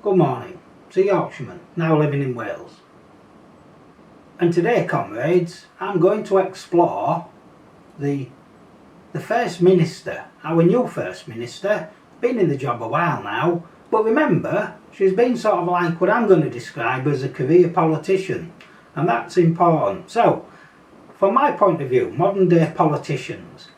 Good morning, it's a Yorkshireman, now living in Wales. And today, comrades, I'm going to explore the First Minister, our new First Minister. Been in the job a while now, but remember, she's been sort of like what I'm going to describe as a career politician, and that's important. So, from my point of view, modern day politicians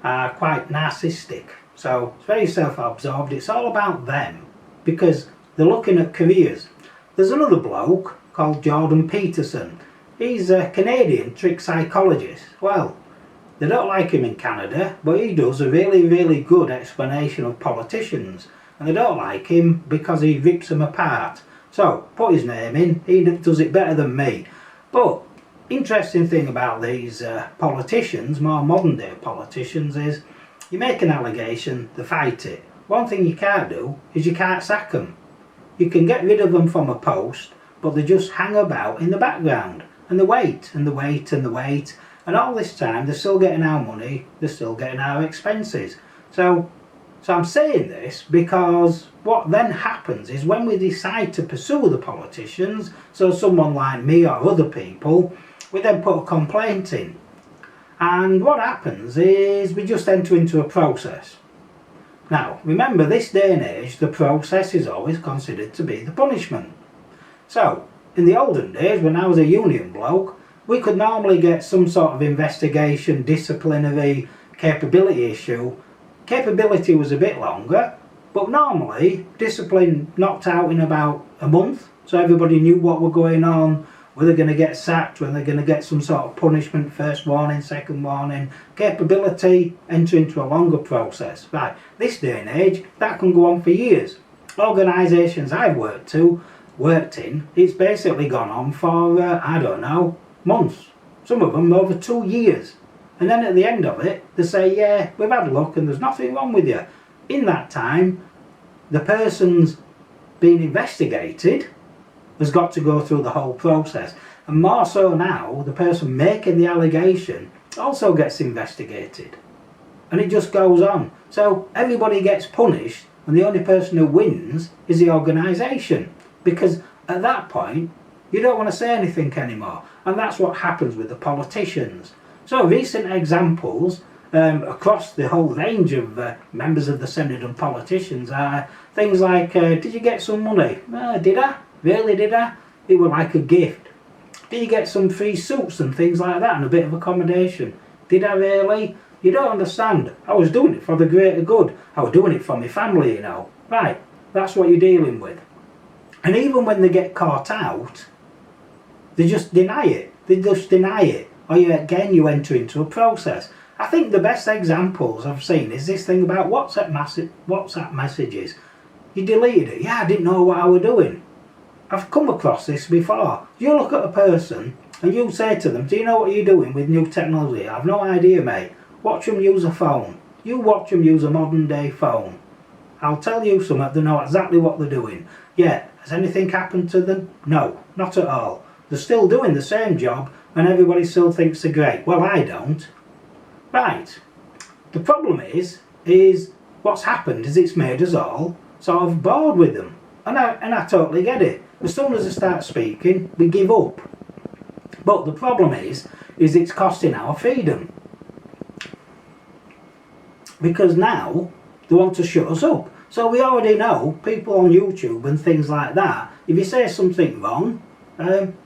are quite narcissistic, so it's very self-absorbed. It's all about them, because they're looking at careers. There's another bloke called Peterson. He's a Canadian trick psychologist. Well, they don't like him in Canada, but he does a really good explanation of politicians. And they don't like him because he rips them apart. So, put his name in, he does it better than me. But, interesting thing about these politicians, more modern day politicians, is you make an allegation, they fight it. One thing you can't do is you can't sack them. You can get rid of them from a post, but they just hang about in the background. And they wait, and they wait, and they wait. And all this time, they're still getting our money, they're still getting our expenses. So I'm saying this because what then happens is when we decide to pursue the politicians, so someone like me or other people, we then put a complaint in. And what happens is we just enter into a process. Now, remember, this day and age, the process is always considered to be the punishment. So, in the olden days, when I was a union bloke, we could normally get some sort of investigation, disciplinary capability issue. Capability was a bit longer, but normally, discipline knocked out in about a month, so everybody knew what were going on, were they going to get sacked, were they going to get some sort of punishment, first warning, second warning. Capability, enter into a longer process. Right, this day and age, that can go on for years. Organisations I've worked in, it's basically gone on for, I don't know, months. Some of them over 2 years. And then at the end of it, they say, yeah, we've had a look and there's nothing wrong with you. In that time, the person's being investigated has got to go through the whole process. And more so now, the person making the allegation also gets investigated. And it just goes on. So everybody gets punished, and the only person who wins is the organisation. Because at that point, you don't want to say anything anymore. And that's what happens with the politicians. So recent examples across the whole range of members of the Senate and politicians are things like, did you get some money? Did I? Really, did I? It was like a gift. Did you get some free suits and things like that and a bit of accommodation? Did I really? You don't understand. I was doing it for the greater good. I was doing it for my family, you know. Right, that's what you're dealing with. And even when they get caught out, they just deny it. They just deny it. Or you enter into a process. I think the best examples I've seen is this thing about WhatsApp messages. You deleted it. Yeah, I didn't know what I was doing. I've come across this before. You look at a person and you say to them, do you know what you're doing with new technology? I've no idea, mate. Watch them use a phone. You watch them use a modern day phone. I'll tell you something, they know exactly what they're doing. Yeah, has anything happened to them? No, not at all. They're still doing the same job and everybody still thinks they're great. Well, I don't. Right. The problem is what's happened is it's made us all sort of bored with them. And I totally get it. As soon as they start speaking, we give up. But the problem is it's costing our freedom. Because now they want to shut us up. So we already know, people on YouTube and things like that, if you say something wrong,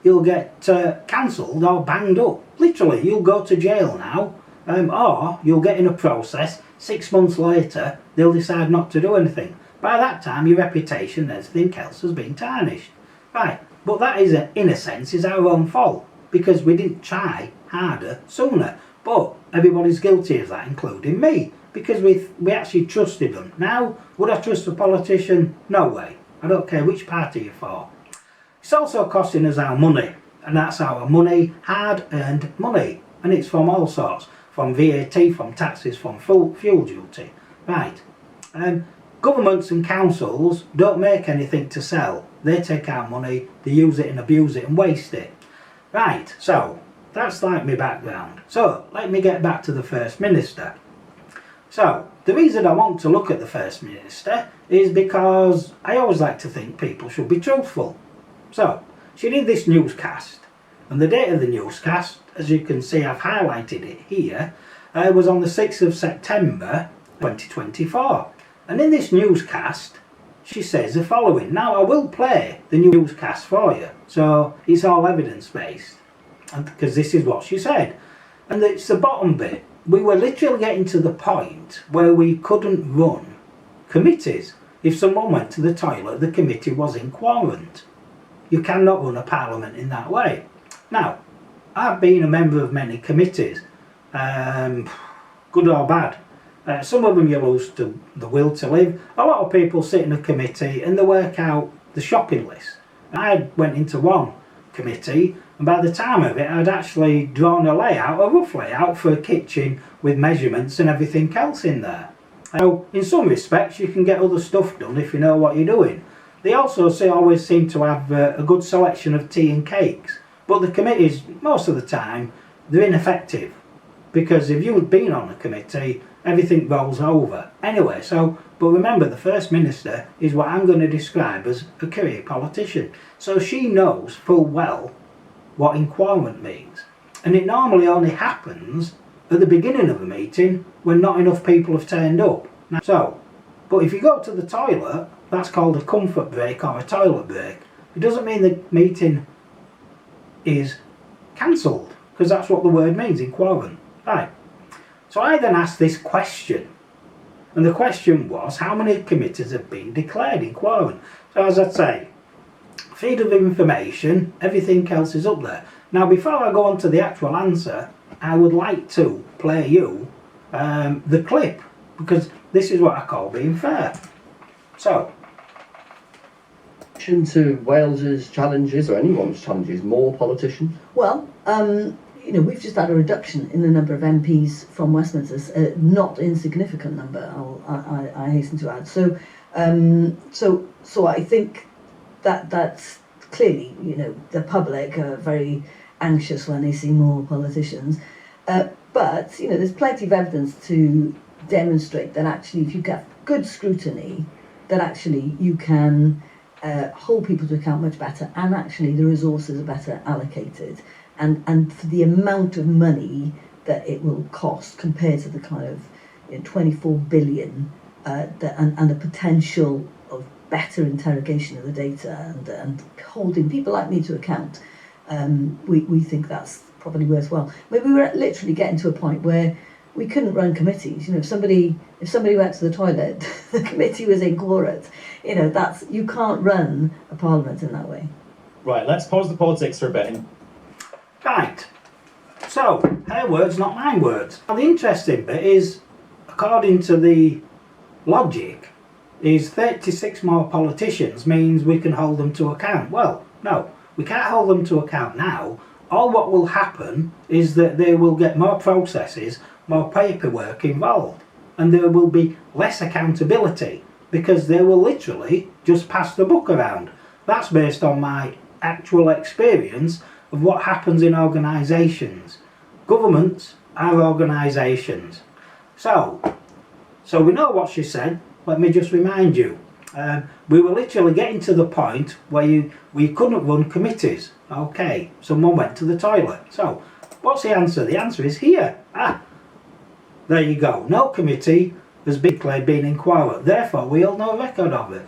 you'll get cancelled or banged up. Literally, you'll go to jail now, or you'll get in a process. 6 months later, they'll decide not to do anything. By that time, your reputation and everything else has been tarnished. Right, but that is, in a sense, is our own fault, because we didn't try harder sooner. But everybody's guilty of that, including me, because we actually trusted them. Now, would I trust a politician? No way. I don't care which party you're for. It's also costing us our money, and that's our money, hard-earned money, and it's from all sorts, from VAT, from taxes, from fuel duty. Right. Governments and councils don't make anything to sell. They take our money, they use it and abuse it and waste it. Right, so that's like my background. So let me get back to the First Minister. So the reason I want to look at the First Minister is because I always like to think people should be truthful. So, she did this newscast, and the date of the newscast, as you can see I've highlighted it here, was on the 6th of September 2024. And in this newscast, she says the following. Now I will play the newscast for you, so it's all evidence based, and because this is what she said. And it's the bottom bit. We were literally getting to the point where we couldn't run committees. If someone went to the toilet, the committee was in quarantine. You cannot run a parliament in that way. Now, I've been a member of many committees, good or bad. Some of them you lose the will to live. A lot of people sit in a committee and they work out the shopping list. I went into one committee, and by the time of it I'd actually drawn a rough layout for a kitchen with measurements and everything else in there. So in some respects you can get other stuff done if you know what you're doing. They also always seem to have a good selection of tea and cakes, but the committees most of the time they're ineffective, because if you've been on a committee everything rolls over. Anyway, but remember, the First Minister is what I'm going to describe as a career politician. So she knows full well what inquirement means. And it normally only happens at the beginning of a meeting when not enough people have turned up. But if you go to the toilet, that's called a comfort break or a toilet break. It doesn't mean the meeting is cancelled, because that's what the word means, inquirement. Right. So I then asked this question, and the question was, how many committees have been declared inquirement? So as I say, freedom of information, everything else is up there. Now before I go on to the actual answer, I would like to play you the clip, because this is what I call being fair. So, to Wales's challenges, or anyone's challenges, more politicians? Well, we've just had a reduction in the number of MPs from Westminster, not insignificant number, I hasten to add. So I think that's clearly, the public are very anxious when they see more politicians. But, there's plenty of evidence to demonstrate that actually if you get good scrutiny, that actually you can hold people to account much better, and actually the resources are better allocated. And for the amount of money that it will cost compared to the kind of 24 billion and the potential of better interrogation of the data and holding people like me to account, we think that's probably worthwhile. Maybe we were literally getting to a point where we couldn't run committees. If somebody went to the toilet, the committee was in quorum. You can't run a parliament in that way. Right, let's pause the politics for a bit. Right, so her words, not my words. Now the interesting bit is, according to the logic, is 36 more politicians means we can hold them to account. Well, no, we can't hold them to account now. All what will happen is that they will get more processes, more paperwork involved, and there will be less accountability, because they will literally just pass the buck around. That's based on my actual experience of what happens in organisations. Governments are organisations. So we know what she said. Let me just remind you. We were literally getting to the point where we couldn't run committees. Okay, someone went to the toilet. So, what's the answer? The answer is here. There you go. No committee has been inquired. Therefore, we hold no record of it.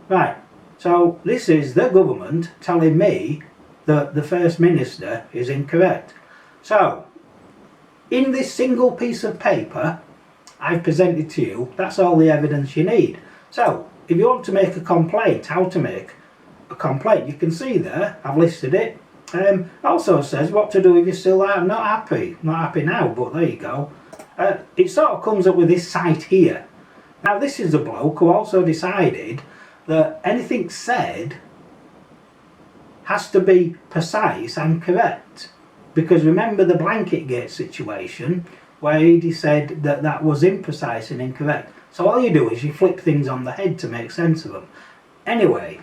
Right. So, this is the government telling me that the First Minister is incorrect. So, in this single piece of paper I've presented to you, that's all the evidence you need. So, if you want to make a complaint, how to make a complaint, you can see there, I've listed it. Also says what to do if you're still not happy. Not happy now, but there you go. It sort of comes up with this site here. Now this is a bloke who also decided that anything said has to be precise and correct, because remember the blanket gate situation where he said that that was imprecise and incorrect. So all you do is you flip things on the head to make sense of them. Anyway,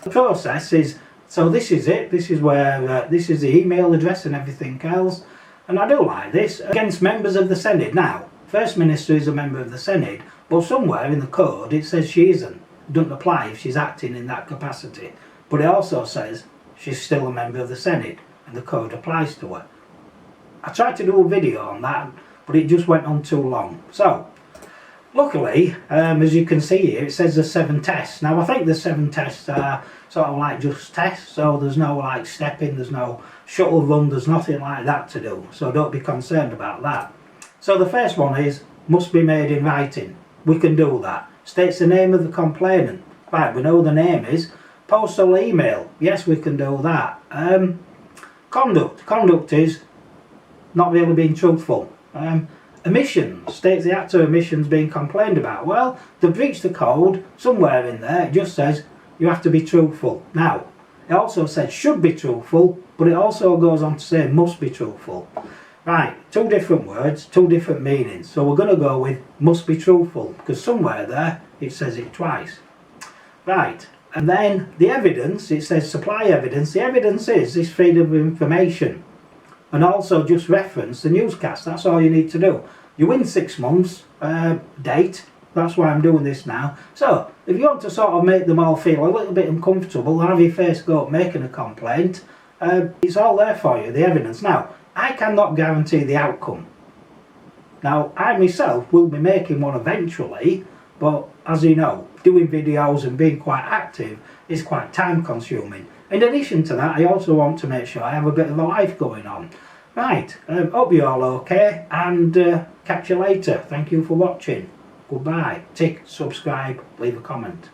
the process is, so this is it, this is where this is the email address and everything else, and I do like this. Against members of the Senate. Now First Minister is a member of the Senate, but somewhere in the code it says she isn't. Doesn't apply if she's acting in that capacity. But it also says she's still a member of the Senate and the code applies to her. I tried to do a video on that, but it just went on too long. So, luckily, as you can see here, it says there's 7 tests. Now, I think the 7 tests are sort of like just tests, so there's no like stepping, there's no shuttle run, there's nothing like that to do. So don't be concerned about that. So the first one is, must be made in writing. We can do that. States the name of the complainant. Right, we know the name is. Postal email. Yes, we can do that. Conduct. Conduct is not really being truthful. Emissions. States the act of emissions being complained about. Well, they breached the code. Somewhere in there it just says you have to be truthful. Now, it also said should be truthful, but it also goes on to say must be truthful. Right, 2 different words, 2 different meanings. So we're going to go with must be truthful, because somewhere there it says it twice. Right, and then the evidence, it says supply evidence. The evidence is this freedom of information. And also just reference the newscast. That's all you need to do. You win 6 months date. That's why I'm doing this now. So, if you want to sort of make them all feel a little bit uncomfortable and have your face go up making a complaint, it's all there for you, the evidence. Now, I cannot guarantee the outcome. Now, I myself will be making one eventually, but as you know, doing videos and being quite active is quite time consuming. In addition to that, I also want to make sure I have a bit of a life going on. Right, hope you're all okay, and catch you later. Thank you for watching. Goodbye. Tick, subscribe, leave a comment.